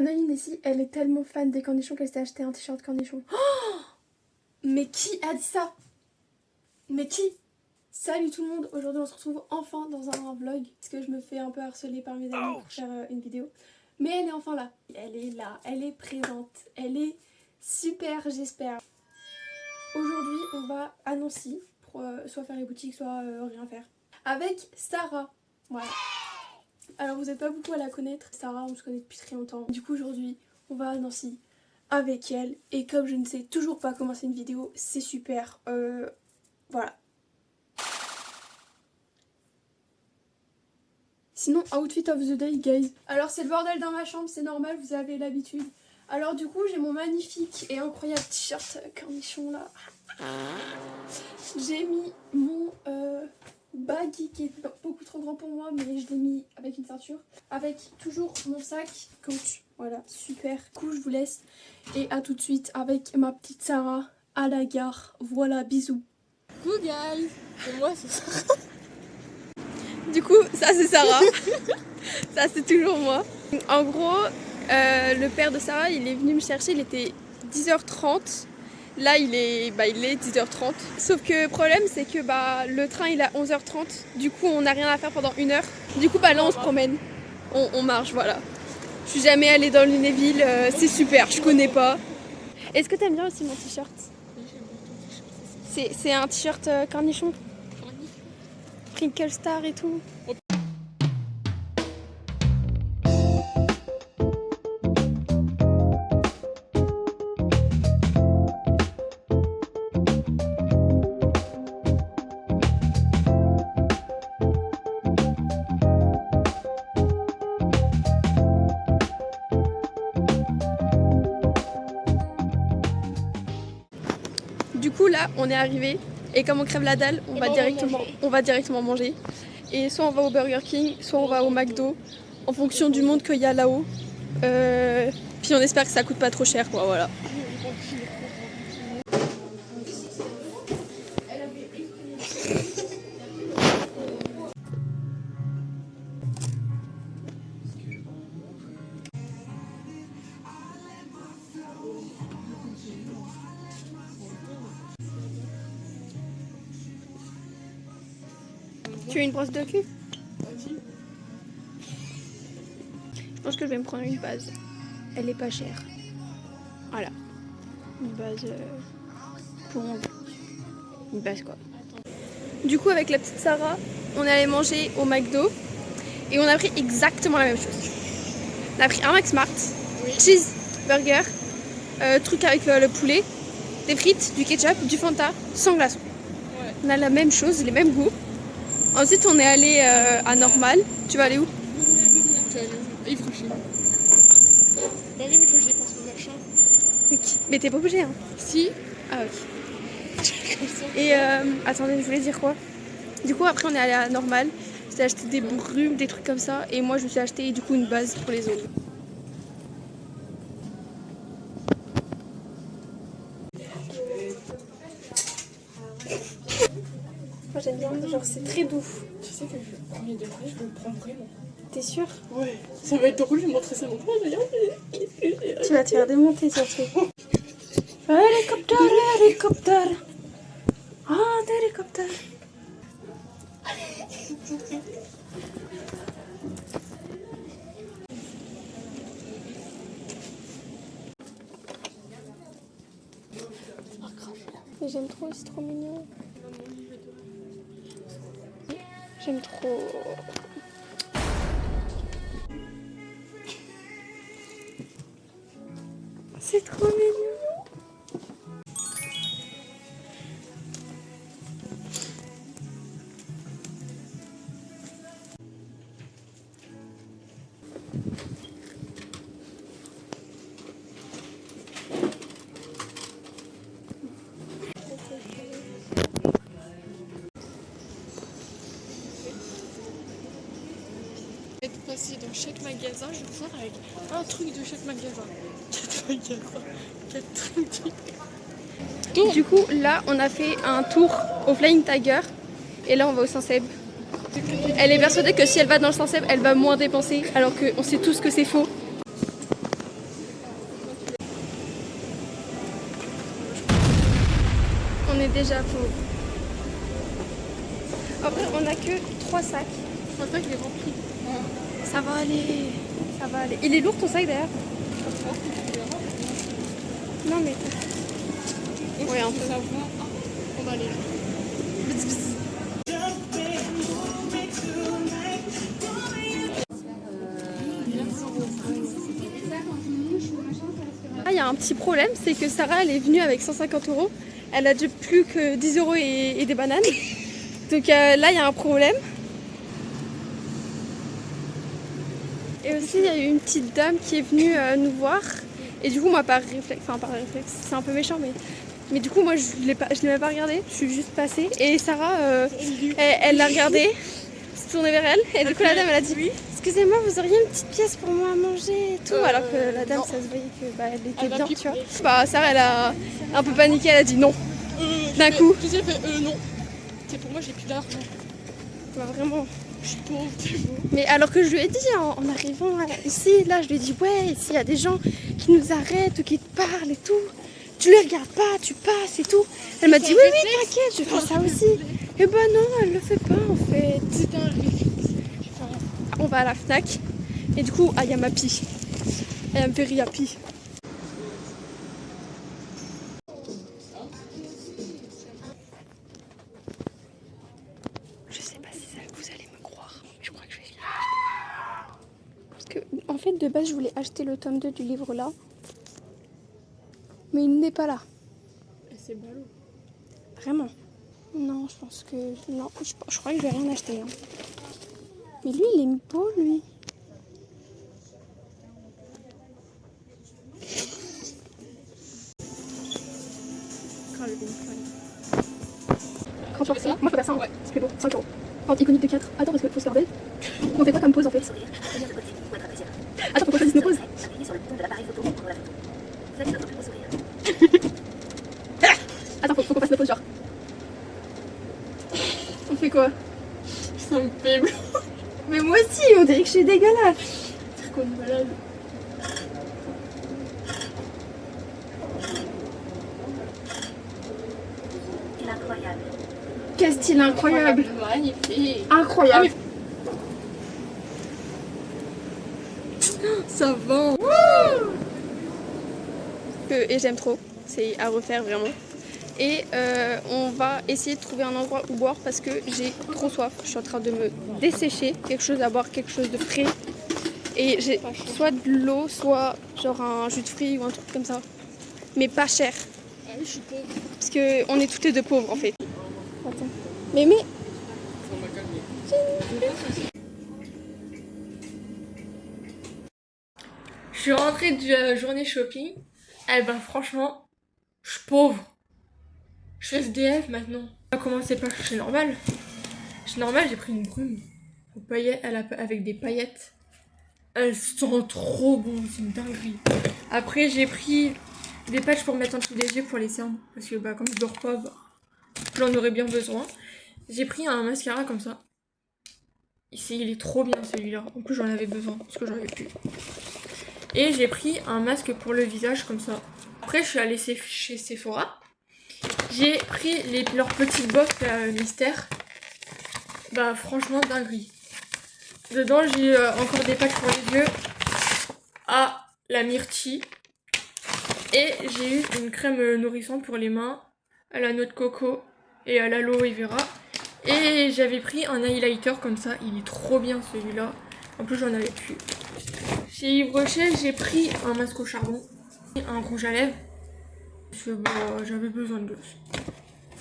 Anaïs ici, elle est tellement fan des cornichons qu'elle s'est acheté un t-shirt cornichon. Oh, mais qui a dit ça? Mais qui? Salut tout le monde, aujourd'hui on se retrouve enfin dans un vlog. Parce que je me fais un peu harceler par mes amis pour faire une vidéo. Mais elle est enfin là. Elle est là, elle est présente. Elle est super, j'espère. Aujourd'hui on va à Nancy pour soit faire les boutiques, soit rien faire. Avec Sarah. Voilà. Alors vous n'êtes pas beaucoup à la connaître. Sarah, on se connaît depuis très longtemps. Du coup aujourd'hui on va à Nancy avec elle. Et comme je ne sais toujours pas commencer une vidéo, c'est super. Voilà. Sinon, outfit of the day, guys. Alors, c'est le bordel dans ma chambre, c'est normal, vous avez l'habitude. Alors, du coup, j'ai mon magnifique et incroyable t-shirt cornichon là. J'ai mis mon baggy qui est beaucoup trop grand pour moi, mais je l'ai mis avec une ceinture. Avec toujours mon sac Coach. Voilà, super. Du coup, je vous laisse. Et à tout de suite avec ma petite Sarah à la gare. Voilà, bisous. Coucou guys. Et moi, c'est ça. Du coup, ça c'est Sarah. Ça c'est toujours moi. En gros, le père de Sarah, il est venu me chercher, il était 10h30. Là, il est 10h30. Sauf que le problème, c'est que le train, il est à 11h30. Du coup, on n'a rien à faire pendant 1 heure. Du coup, là, on se promène. On marche, voilà. Je suis jamais allée dans Lunéville, c'est super, je connais pas. Est-ce que t'aimes bien aussi mon t-shirt? C'est un t-shirt cornichon. Crinkle Star et tout. Du coup là on est arrivé et comme on crève la dalle on va directement manger. Et soit on va au Burger King, soit on va au McDo en fonction du monde qu'il y a là-haut. Puis on espère que ça coûte pas trop cher quoi, voilà. Tu veux une brosse de cul? Je pense que je vais me prendre une base. Elle est pas chère. Voilà. Une base pour mon... Une base quoi. Du coup avec la petite Sarah, on est allé manger au McDo. Et on a pris exactement la même chose. On a pris un McSmart, cheeseburger, truc avec le poulet, des frites, du ketchup, du Fanta, sans glaçon. Ouais. On a la même chose, les mêmes goûts. Ensuite on est allé à Normal. Tu vas aller où? Yves Rocher. Bah oui, mais faut que je dépense mon machin. Ok. Mais t'es pas obligé hein? Si. Ah ok. Et attendez, je voulais dire quoi? Du coup après on est allé à Normal. J'ai acheté des brumes, des trucs comme ça. Et moi je me suis acheté du coup une base pour les autres. Moi j'aime bien, genre c'est très doux. Tu sais que le premier degré, je le prends vraiment. T'es sûre? Ouais. Ça va être drôle, je vais montrer ça à mon frère. Tu vas te faire démonter surtout. Hélicoptère, hélicoptère. Ah, d'hélicoptère. J'aime trop, c'est trop mignon. J'aime trop. C'est trop mignon. Être passé dans chaque magasin, je vais voir avec un truc de chaque magasin. 4 magasins, 4 trucs. Du coup, là, on a fait un tour au Flying Tiger. Et là, on va au Saint-Seb. Elle est persuadée que si elle va dans le Saint-Seb, elle va moins dépenser. Alors qu'on sait tous que c'est faux. déjà pauvre. Après, on a que 3 sacs. Je pense pas qu'il est rempli. Ça va aller. Ça va aller. Il est lourd ton sac d'ailleurs? Non mais... Ouais, un peu. Ça va. On va aller là. Ah, il y a un petit problème, c'est que Sarah elle est venue avec 150 euros. Elle a déjà plus que 10 euros et des bananes. Donc là il y a un problème. Et aussi il y a eu une petite dame qui est venue nous voir. Et du coup moi par réflexe, c'est un peu méchant mais du coup moi je l'ai même pas regardé, je suis juste passée. Et Sarah elle l'a regardée, s'est tournée vers elle. Et du coup la dame elle a dit oui. Excusez-moi, vous auriez une petite pièce pour moi à manger et tout, alors que la dame, non. ça se voyait que elle était Elle va bien, picoler. tu vois. Bah, Sarah, elle a un peu paniqué, elle a dit non. D'un coup. Tu sais, elle fait non. C'est pour moi, j'ai plus d'argent. Bah, vraiment. Je suis pauvre, c'est beau. Mais alors que je lui ai dit en arrivant ici, là, je lui ai dit ouais, s'il y a des gens qui nous arrêtent ou qui te parlent et tout, tu les regardes pas, tu passes et tout. Elle m'a dit oui, oui, t'inquiète, je fais ça aussi. Et bah non, elle le fait pas en fait. C'est un réflexe. On va à la Fnac et du coup, I am happy. I am very happy. Je sais pas si vous allez me croire, mais je crois que je vais finir. Parce que, en fait, de base, je voulais acheter le tome 2 du livre là, mais il n'est pas là. C'est ballot. Vraiment. Non, je pense que... Non, je crois que je vais rien acheter. Hein. Mais lui, il est beau, lui. Quand ça? Moi, je peux faire ça. Ouais. C'est plus beau. 5 euros. Pente iconique de 4. Attends, parce qu'il faut se faire belle. On fait quoi comme pose en fait? Attends, faut qu'on choisisse nos poses. Appuyez sur le bouton de l'appareil photo pour prendre la photo. Vous avez votre plus beau sourire. Attends, faut qu'on fasse nos poses genre. On fait quoi? Ça me fait bleu. Mais moi aussi, on dirait que je suis dégueulasse. C'est qu'on est malade. Il est incroyable. Quel style incroyable. Magnifique. Incroyable. Ça va. Et j'aime trop. C'est à refaire vraiment. Et on va essayer de trouver un endroit où boire parce que j'ai trop soif. Je suis en train de me dessécher. Quelque chose à boire, quelque chose de frais. Et j'ai soit de l'eau, soit genre un jus de fruits ou un truc comme ça. Mais pas cher. Ah oui, je suis pauvre. Parce qu'on est toutes les deux pauvres en fait. Attends. Mais Ça m'a calmé. Je suis rentrée de la journée shopping. Eh ben franchement, je suis pauvre. Je suis SDF maintenant. On va commencer par chez Normal. Chez Normal, j'ai pris une brume aux paillettes, avec des paillettes. Elles sont trop bon, c'est une dinguerie. Après, j'ai pris des patchs pour mettre en petit léger pour les cernes. Parce que bah, comme je dors pas, bah, j'en aurais bien besoin. J'ai pris un mascara comme ça. Ici, il est trop bien celui-là. En plus, j'en avais besoin parce que j'en avais plus. Et j'ai pris un masque pour le visage comme ça. Après, je suis allée chez Sephora. J'ai pris leur petite box mystère. Bah, franchement, dinguerie. Dedans, j'ai encore des packs pour les yeux. À la myrtille. Et j'ai eu une crème nourrissante pour les mains. À la noix de coco et à l'aloe vera. Et j'avais pris un highlighter comme ça. Il est trop bien celui-là. En plus, j'en avais plus. Chez Yves Rocher, j'ai pris un masque au charbon. Un rouge à lèvres. Parce que bah, j'avais besoin de gloss.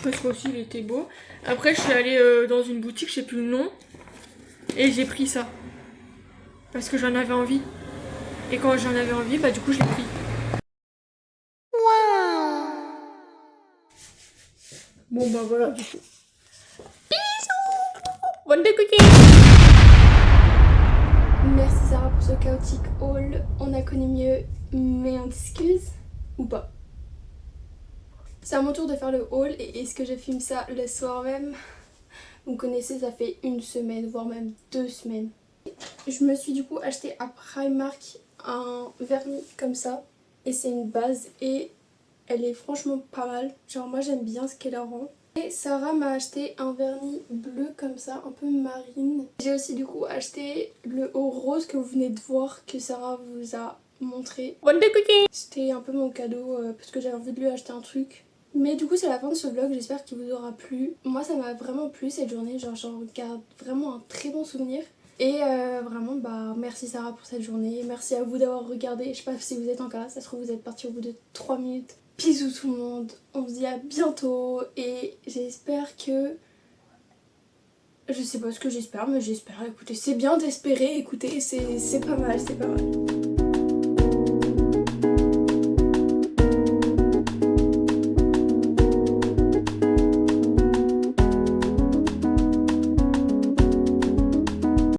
Parce qu'aussi il était beau. Après je suis allée dans une boutique, je sais plus le nom. Et j'ai pris ça. Parce que j'en avais envie. Et quand j'en avais envie, bah du coup je l'ai pris. Bon bah voilà du coup. Bisous. Bonne cookies. merci Sarah pour ce chaotique haul. On a connu mieux, mais on s'excuse ou pas. C'est à mon tour de faire le haul et est-ce que je filme ça le soir même? Vous connaissez, ça fait 1 semaine, voire même 2 semaines. Je me suis du coup acheté à Primark un vernis comme ça. Et c'est une base et Elle est franchement pas mal. Genre moi j'aime bien ce qu'elle rend. Et Sarah m'a acheté un vernis bleu comme ça, un peu marine. J'ai aussi du coup acheté le haut rose que vous venez de voir, que Sarah vous a montré. C'était un peu mon cadeau parce que j'avais envie de lui acheter un truc. Mais du coup c'est la fin de ce vlog, j'espère qu'il vous aura plu. Moi ça m'a vraiment plu cette journée, genre j'en garde vraiment un très bon souvenir. Et vraiment bah merci Sarah pour cette journée, merci à vous d'avoir regardé. Je sais pas si vous êtes encore là, ça se trouve vous êtes parti au bout de 3 minutes. Bisous tout le monde, on se dit à bientôt et j'espère que... Je sais pas ce que j'espère mais j'espère, écoutez c'est bien d'espérer, écoutez c'est pas mal, c'est pas mal.